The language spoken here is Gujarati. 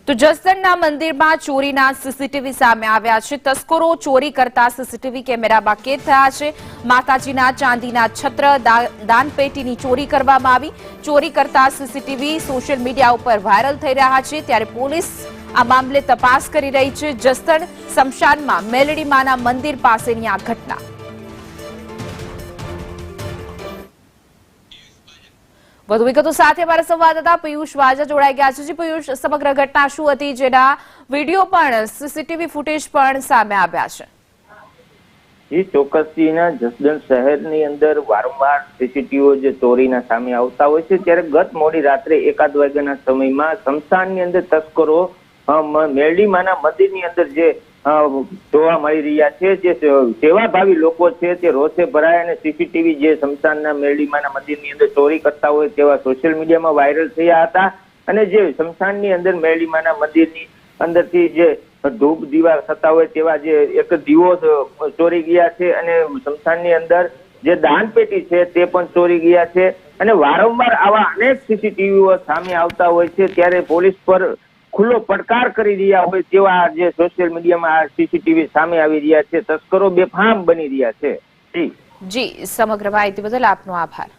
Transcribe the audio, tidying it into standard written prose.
તો જસદણના મંદિરમાં ચોરીના સીસીટીવી સામે આવ્યા છે। તસ્કરો ચોરી કરતા સીસીટીવી કેમેરામાં કેદ થયા છે। માતાજીના ચાંદીના છત્ર દાનપેટીની ચોરી કરવામાં આવી। ચોરી કરતા સીસીટીવી સોશિયલ મીડિયા ઉપર વાયરલ થઈ રહ્યા છે, ત્યારે પોલીસ આ મામલે તપાસ કરી રહી છે। જસદણ સ્મશાનમાં મેલડીમાના મંદિર પાસેની આ ઘટના। વધુ વિગતો સાથે અમારા સંવાદદાતા પિયુષ વાજા જોડાઈ ગયા છે। પિયુષ, સમગ્ર ઘટના શું હતી, જેના વિડીયો પણ સીસીટીવી ફૂટેજ પણ સામે આવ્યા છે? ચોક્કસથી જસદણ શહેરની અંદર વારંવાર સીસીટીવી જે ચોરીના સામે આવતા હોય છે, ત્યારે ગત મોડી રાત્રે 1 વાગ્યાના સમયમાં સ્મશાનની અંદર તસ્કરો મેરડીમાના મંદિરની અંદર જે જોવા મળી રહ્યા છે, જે સેવાભાવી લોકો છે તે રોષે ભરાય અને સીસીટીવી જે સ્મશાનના મેરડીમાના મંદિરની અંદર ચોરી કરતા હોય તેવા સોશિયલ મીડિયામાં વાયરલ થયા હતા। અને જે સ્મશાનની અંદર મેરડીમાના મંદિરની અંદરથી જે ધૂપ દીવા થતા હોય તેવા જે એક દીવો ચોરી ગયા છે અને સ્મશાનની અંદર જે દાનપેટી છે તે પણ ચોરી ગયા છે। અને વારંવાર આવા અનેક સીસીટીવીઓ સામે આવતા હોય છે, ત્યારે પોલીસ પર ખુલ્લો પડકાર કરી રહ્યા હોય તેવા જે સોશિયલ મીડિયામાં સીસીટીવી સામે આવી રહ્યા છે। તસ્કરો બેફામ બની રહ્યા છે। જી, સમગ્ર માહિતી બદલ આપનો આભાર।